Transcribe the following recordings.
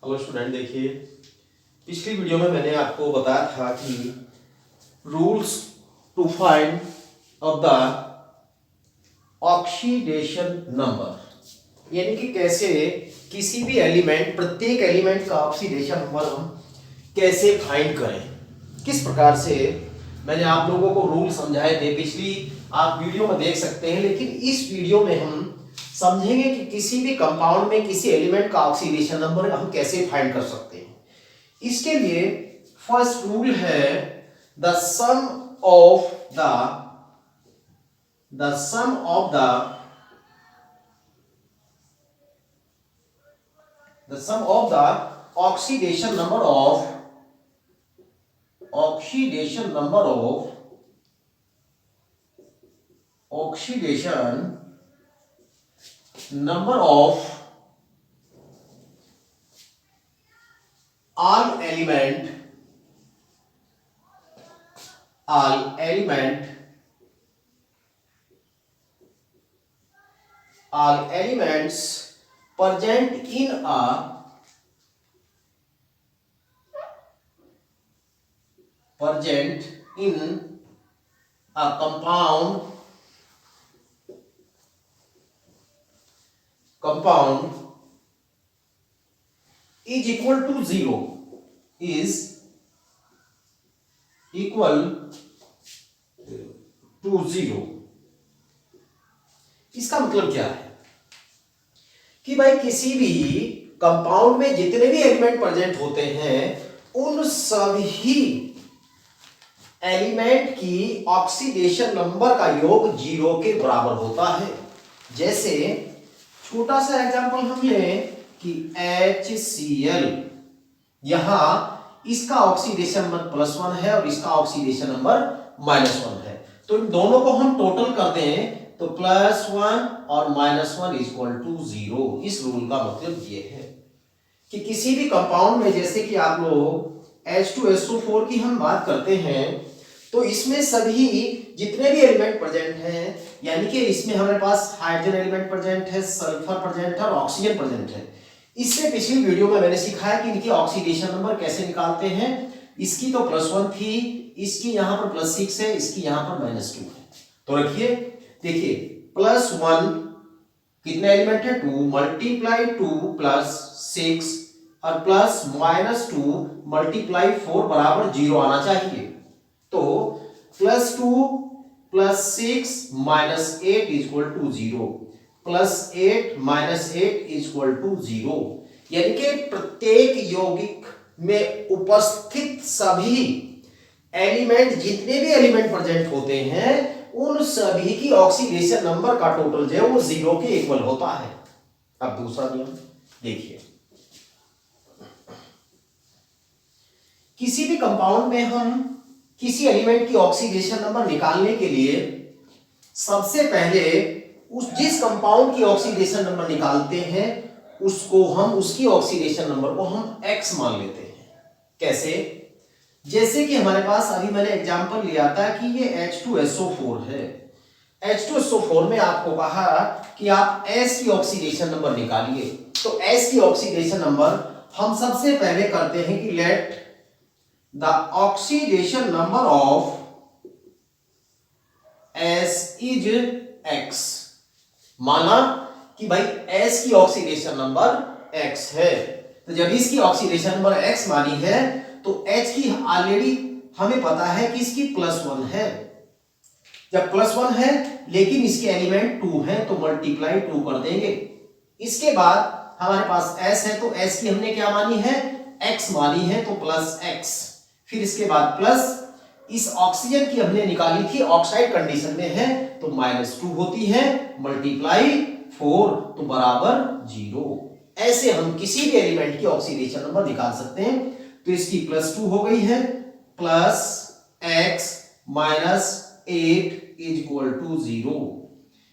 Hello student, देखिए पिछली video में मैंने आपको बताया था कि rules to find of the oxidation number, यानी कि कैसे किसी भी एलिमेंट, प्रत्येक एलिमेंट का ऑक्सीडेशन नंबर हम कैसे फाइंड करें, किस प्रकार से। मैंने आप लोगों को रूल समझाए थे, पिछली आप वीडियो में देख सकते हैं। लेकिन इस वीडियो में हम समझेंगे कि किसी भी कंपाउंड में किसी एलिमेंट का ऑक्सीडेशन नंबर हम कैसे फाइंड कर सकते हैं। इसके लिए फर्स्ट रूल है the sum of the oxidation number of all elements present in a compound is equal to zero, इसका मतलब क्या है कि भाई किसी भी कंपाउंड में जितने भी एलिमेंट प्रेजेंट होते हैं उन सभी एलिमेंट की ऑक्सीडेशन नंबर का योग 0 के बराबर होता है। जैसे छोटा सा एग्जांपल हम लें कि HCl, यहां इसका ऑक्सीडेशन नंबर +1 है और इसका ऑक्सीडेशन नंबर -1 है। तो इन दोनों को हम टोटल कर दें तो +1 और -1 = 0। इस रूल का मतलब ये है कि किसी भी कंपाउंड में, जैसे कि आप लोग H2SO4 की हम बात करते हैं, तो इसमें सभी जितने भी एलिमेंट प्रेजेंट हैं, यानी कि इसमें हमारे पास हाइड्रोजन एलिमेंट प्रेजेंट है, सल्फर प्रेजेंट है और ऑक्सीजन प्रेजेंट है। इससे पिछली वीडियो में मैंने सिखाया कि इनकी ऑक्सीडेशन नंबर कैसे निकालते हैं। इसकी तो +1 थी, इसकी यहां पर +6 है, इसकी यहां पर -2 है। तो रखिए, देखिए +1 कितने एलिमेंट है 2 × 2 + 6 और +-2 × 4 बराबर 0 आना चाहिए। तो +2 + 6 - 8 = 0, +8 - 8 = 0। यानी कि प्रत्येक यौगिक में उपस्थित सभी एलिमेंट, जितने भी एलिमेंट प्रेजेंट होते हैं, उन सभी की ऑक्सीडेशन नंबर का टोटल जो है वो 0 के इक्वल होता है। अब दूसरा नियम देखिए, किसी भी कंपाउंड में हम किसी एलिमेंट की ऑक्सीडेशन नंबर निकालने के लिए सबसे पहले जिस कंपाउंड की ऑक्सीडेशन नंबर निकालते हैं उसकी ऑक्सीडेशन नंबर को हम x मान लेते हैं। कैसे? जैसे कि हमारे पास अभी मैंने एग्जांपल लिया था कि ये H2SO4 है। H2SO4 में आपको कहा कि आप S की ऑक्सीडेशन नंबर निकालिए। तो S की ऑक्सीडेशन नंबर हम सबसे पहले करते हैं कि let the oxidation number of S is x। माना कि भाई S की ऑक्सीडेशन नंबर x है, तो जब इसकी ऑक्सीडेशन नंबर x मानी है तो H की ऑलरेडी हमें पता है कि इसकी +1 है। जब +1 है लेकिन इसके एलिमेंट 2 है तो मल्टीप्लाई 2 कर देंगे। इसके बाद हमारे पास S है तो S की हमने क्या मानी है, x मानी है, तो +x। फिर इसके बाद प्लस इस ऑक्सीजन की हमने निकाली थी, ऑक्साइड कंडीशन में है तो -2 होती है, मल्टीप्लाई 4 तो बराबर 0। ऐसे हम किसी भी एलिमेंट की ऑक्सीडेशन नंबर निकाल सकते हैं। तो इसकी +2 हो गई है, +x - 8 = 0।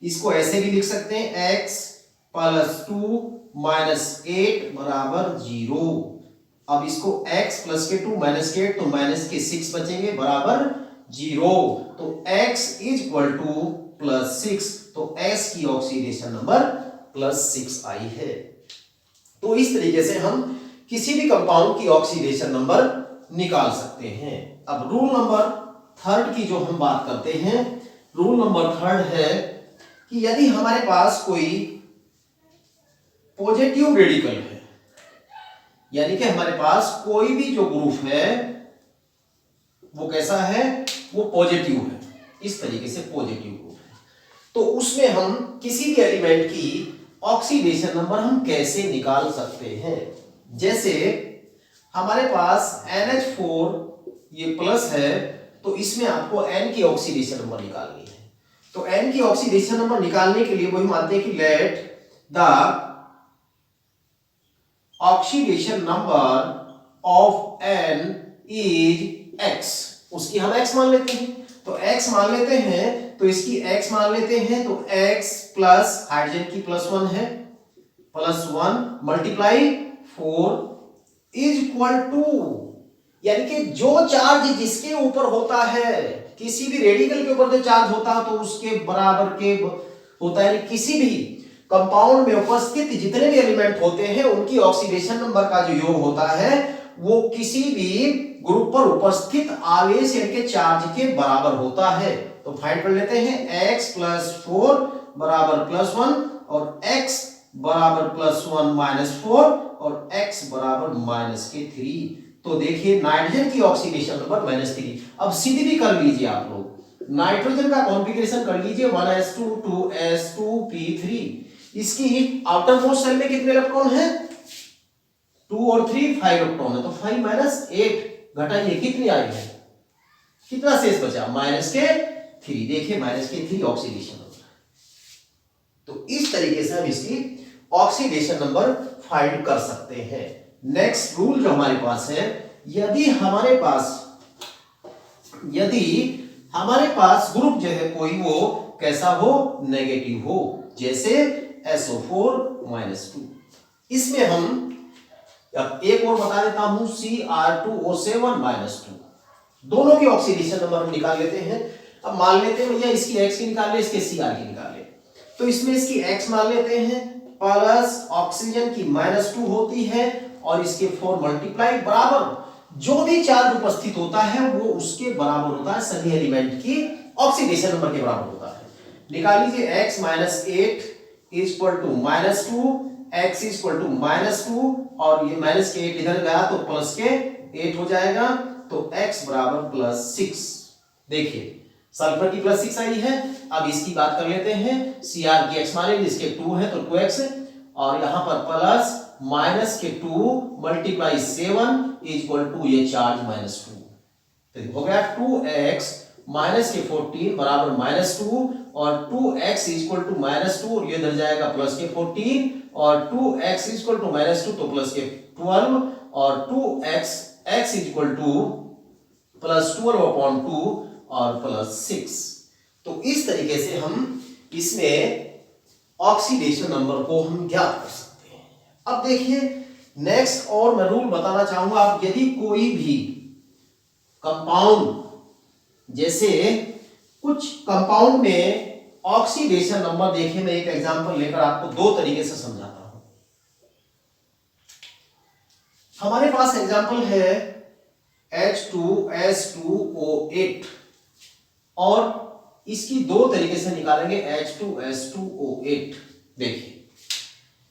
इसको ऐसे भी लिख सकते हैं, x + 2 - 8 बराबर 0। अब इसको x + के 2 - के 8 तो -6 बचेंगे बराबर 0। तो x = +6, तो s की ऑक्सीडेशन नंबर +6 आई है। तो इस तरीके से हम किसी भी कंपाउंड की ऑक्सीडेशन नंबर निकाल सकते हैं। अब रूल नंबर थर्ड की जो हम बात करते हैं, रूल नंबर थर्ड है कि यदि हमारे पास कोई पॉजिटिव रेडिकल है, यानी कि हमारे पास कोई भी जो ग्रुप है वो कैसा है, वो पॉजिटिव है, इस तरीके से पॉजिटिव ग्रुप है, तो उसमें हम किसी भी एलिमेंट की ऑक्सीडेशन नंबर हम कैसे निकाल सकते हैं। जैसे हमारे पास NH4 ये प्लस है, तो इसमें आपको N की ऑक्सीडेशन नंबर निकालनी है। तो N की ऑक्सीडेशन नंबर निकालने के लिए वही मानते हैं कि let the oxidation number of N is X, उसकी हम X मान लेते हैं। तो X मान लेते हैं, तो इसकी X मान लेते हैं, तो X प्लस हाइड्रोजन की +1 है, +1 मल्टीप्लाई 4 इज इक्वल टू, यानी कि जो चार्ज जिसके ऊपर होता है, किसी भी रेडिकल के ऊपर जो चार्ज होता है तो उसके बराबर के होता है। किसी भी कंपाउंड में उपस्थित जितने भी एलिमेंट होते हैं उनकी ऑक्सीडेशन नंबर का जो योग होता है वो किसी भी ग्रुप पर उपस्थित आवेश यानी कि चार्ज के बराबर होता है। तो फाइंड कर लेते हैं x + 4 बराबर +1 और x बराबर +1 - 4 और x बराबर -3। तो देखिए नाइट्रोजन की ऑक्सीडेशन नंबर -3। अब सीधी भी कर लीजिए आप लोग, नाइट्रोजन का कॉन्फ़िगरेशन कर लीजिए 1s2 2s2 p3। इसकी आउटर मोस्ट सेल में कितने इलेक्ट्रॉन हैं, 2 और 3 5 इलेक्ट्रॉन है, तो 5 - 8 घटाइए कितनी आई है, कितना शेष बचा, -3। देखिए -3 ऑक्सीडेशन नंबर। तो इस तरीके से हम इसकी ऑक्सीडेशन नंबर फाइंड कर सकते हैं। नेक्स्ट रूल जो हमारे पास है, यदि हमारे पास ग्रुप जो है कोई वो कैसा हो, नेगेटिव हो, जैसे SO4 -2, इसमें हम एक और बता देता हूं Cr2O7 -2, दोनों की ऑक्सीडेशन नंबर हम निकाल लेते हैं। अब मान लेते हैं भैया इसकी X की निकाल ले, इसके Cr की निकाल ले, तो इसमें इसकी X मान लेते हैं प्लस ऑक्सीजन की -2 होती है और इसके 4 मल्टीप्लाई बराबर जो भी चार्ज उपस्थित होता है वो उसके बराबर होता है, सभी एलिमेंट की ऑक्सीडेशन नंबर के बराबर होता है। निकाल लीजिए x - 8 is equal to -2, x is equal to -2 और ये माइनस के 8 इधर गया तो प्लस के 8 हो जाएगा, तो x बराबर +6। देखिए सल्फर की +6 आई है। अब इसकी बात कर लेते हैं, Cr की x माने इसके 2 है तो 2x, और यहां पर plus -2 multiply 7 is equal to ये चार्ज -2, तो हो गया 2x -14 बराबर -2 और 2x इज इक्वल टू -2 और ये इधर जाएगा +14 और 2x इज इक्वल टू -2 तो +12 और 2x x is equal to +12/2 और +6। तो इस तरीके से हम इसमें ऑक्सीडेशन नंबर को हम ज्ञात कर सकते हैं। अब देखिए नेक्स्ट और मैं रूल बताना चाहूंगा, आप यदि कोई भी कंपाउंड, जैसे कुछ कंपाउंड में ऑक्सीडेशन नंबर, देखिए मैं एक एग्जांपल लेकर आपको दो तरीके से समझाता हूं। हमारे पास एग्जांपल है H2S2O8 और इसकी दो तरीके से निकालेंगे H2S2O8। देखिए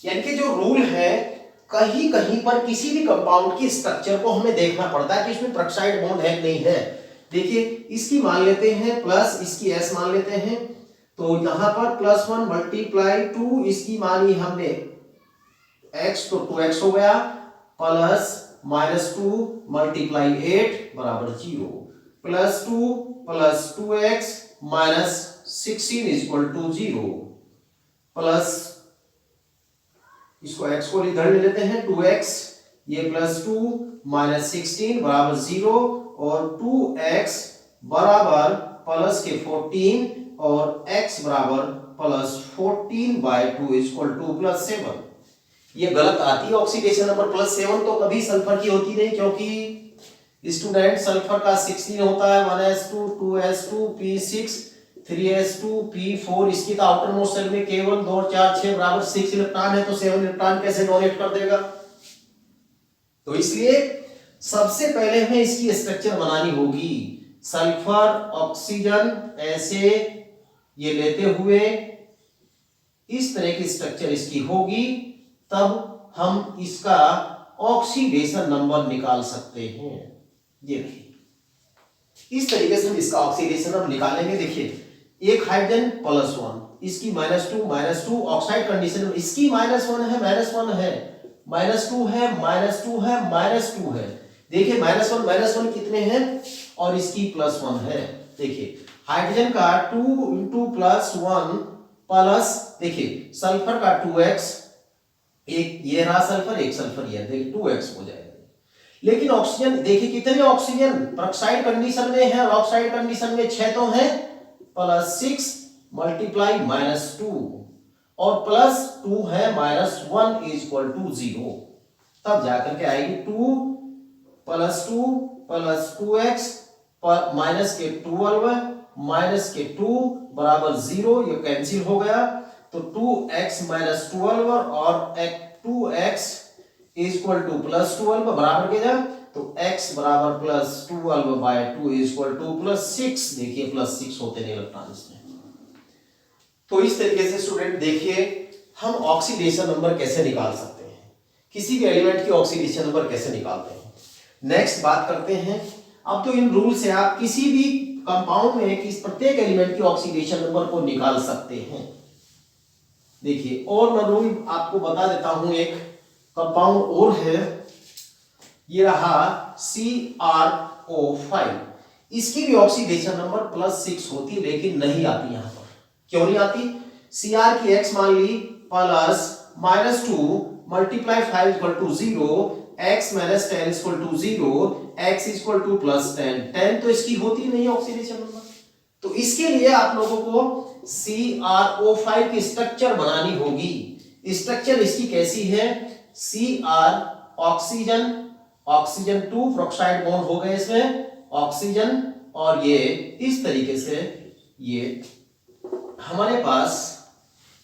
यानी कि जो रूल है, कहीं कहीं पर किसी भी कंपाउंड की स्ट्रक्चर को हमें देखना पड़ता है कि इसमें पेप्टाइड बॉन्ड है कि नहीं है। देखिए इसकी मान लेते हैं प्लस, इसकी S मान लेते हैं, तो यहां पर +1 मल्टीप्लाई 2 इसकी मानी हमने x तो 2x हो गया, प्लस -2 मल्टीप्लाई 8 बराबर 0, +2 plus 2x minus 16 is equal to 0, plus इसको x को इधर ले लेते हैं 2x, ये +2 माइनस 16 बराबर 0 और 2x बराबर प्लस के 14 और x बराबर +14/2 इज इक्वल टू +7। ये गलत आती है ऑक्सीडेशन नंबर +7 तो कभी सल्फर की होती नहीं, क्योंकि स्टूडेंट सल्फर का 16 होता है, 1s2 2s2 p6 3s2 p4, इसकी तो आउटर मोस्ट सेल में केवल 2 4 6 बराबर 6 इलेक्ट्रॉन है, तो 7 इलेक्ट्रॉन कैसे डोनेट कर देगा। तो इसलिए सबसे पहले हमें इसकी स्ट्रक्चर बनानी होगी। सल्फर ऑक्सीजन ऐसे ये लेते हुए इस तरह की स्ट्रक्चर इसकी होगी, तब हम इसका ऑक्सीडेशन नंबर निकाल सकते हैं। ये देखिए इस तरीके से हम इसका ऑक्सीडेशन नंबर निकालेंगे। देखिए एक हाइड्रोजन +1, इसकी -2 ऑक्साइड कंडीशन में, इसकी -1 है, -1 है, -2 है, -2 है, -2 है। देखिए -1 कितने हैं और इसकी +1 है। देखिए हाइड्रोजन का 2 × +1 प्लस, देखिए सल्फर का 2x, एक ये रहा सल्फर, एक सल्फर ये, देखिए 2x हो जाएगा। लेकिन ऑक्सीजन देखिए कितने ऑक्सीजन ऑक्साइड कंडीशन में है, ऑक्साइड कंडीशन में 6 तो है, +6 × -2 और +2 है, -1 = 0। तब जाकर के आएगी 2 + 2 + 2x माइनस के 12 माइनस के 2 बराबर 0, ये कैंसिल हो गया। तो 2x - 12 और 2x = +12 बराबर के जब, तो x बराबर +12/2 = +6। देखिए +6 होते नहीं इलेक्ट्रॉन इसमें। तो इस तरीके से स्टूडेंट देखिए हम ऑक्सीडेशन नंबर कैसे निकाल सकते हैं, किसी भी एलिमेंट की ऑक्सीडेशन नंबर कैसे निकालते हैं। नेक्स्ट बात करते हैं। अब तो इन रूल से आप किसी भी कंपाउंड में किस प्रत्येक एलिमेंट की ऑक्सीडेशन नंबर को निकाल सकते हैं। देखिए और मैं रूल आपको बता देता हूं, एक कंपाउंड और है, ये रहा CrO5। इसकी भी ऑक्सीडेशन नंबर +6 होती, लेकिन नहीं आती यहां पर। क्यों नहीं आती? Cr की x मान ली प्लस -2 × 5 = 0, x - 10 = 0, x = +10, 10 तो इसकी होती नहीं ऑक्सीडेशन नंबर। तो इसके लिए आप लोगों को CrO5 की स्ट्रक्चर बनानी होगी। स्ट्रक्चर इसकी कैसी है? Cr oxygen, oxygen 2 oxide bond हो गए इसमें, ऑक्सीजन, और ये इस तरीके से ये हमारे पास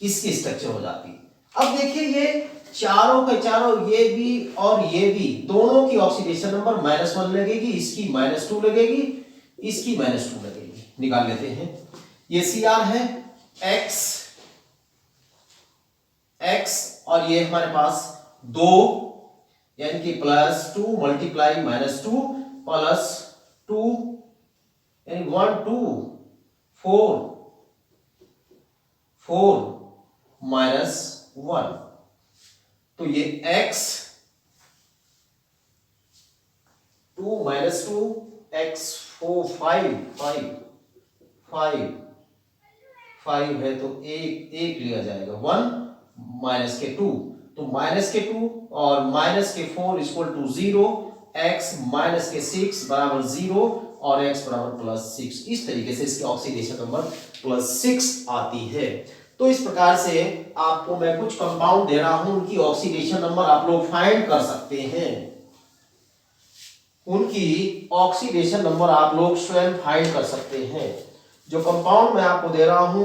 इसकी स्ट्रक्चर हो जाती। अब देखिए ये चारों के चारों, ये भी और ये भी, दोनों की ऑक्सीडेशन नंबर -1 लगेगी, इसकी -2 लगेगी, इसकी -2 लगेगी। निकाल लेते हैं। ये Cr है x और ये हमारे पास 2, यानी कि +2 × -2 +2, यानी 1 2 4 4 -1। तो ये x 2 - 2 x 4 5 है, तो एक लिया जाएगा, 1 - 2, तो -2 और -4 = 0, x -6 बराबर 0 और x बराबर +6। इस तरीके से इसकी ऑक्सीडेशन नंबर +6 आती है। तो इस प्रकार से आपको मैं कुछ कंपाउंड दे रहा हूं, उनकी ऑक्सीडेशन नंबर आप लोग फाइंड कर सकते हैं। उनकी ऑक्सीडेशन नंबर आप लोग स्वयं फाइंड कर सकते हैं। जो कंपाउंड मैं आपको दे रहा हूं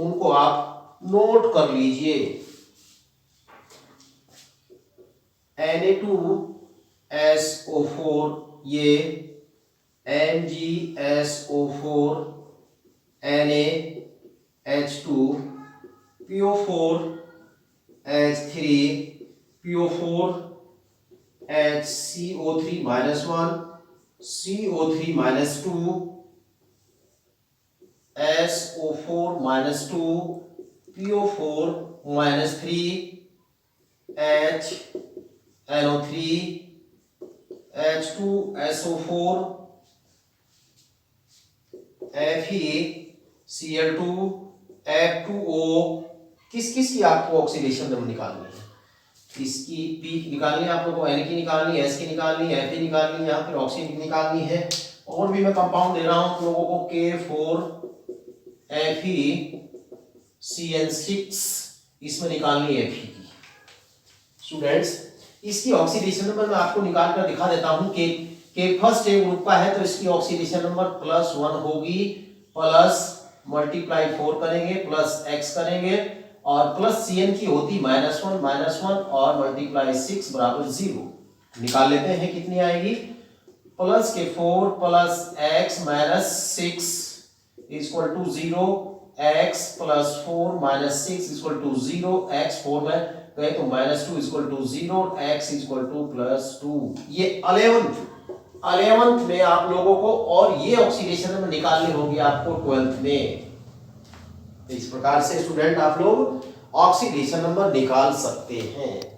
उनको आप नोट कर लीजिए। Na2SO4, ये MgSO4, NaH2, PO4 H3, PO4 HCO3 -1, CO3 -2, SO4 -2, PO4 -3, HNO3, H2SO4, FeCl2, F2O। किस किस की आपको ऑक्सीडेशन नंबर निकालनी है? इसकी P की निकालनी है आप लोगों को, N की निकालनी है, S की निकालनी है, Fe निकालनी है, यहाँ पे ऑक्सीजन की निकालनी है। और भी मैं कंपाउंड दे रहा हूँ लोगों को, K4FeCN6, इसमें निकालनी है Fe की। स्टूडेंट्स इसकी ऑक्सीडेशन नंबर मैं आपको निकाल कर दिखा देता हूँ कि फर्स्ट ए ग्रुप का है, तो इसकी ऑक्सीडेशन नंबर +1 होगी, प्लस ×4 करेंगे, +x करेंगे, और +Cn की होती -1 और ×6 = 0। निकाल लेते हैं, कितनी आएगी, प्लस के 4 plus x minus 6 equal to 0, x plus 4 minus 6 equal to 0, x 4 में गए तो minus 2 equal to 0, x equal to plus 2। ये 11th में आप लोगों को, और ये ऑक्सीडेशन में निकालनी होगी आपको 12th में। इस प्रकार से स्टूडेंट आप लोग ऑक्सीडेशन नंबर निकाल सकते हैं।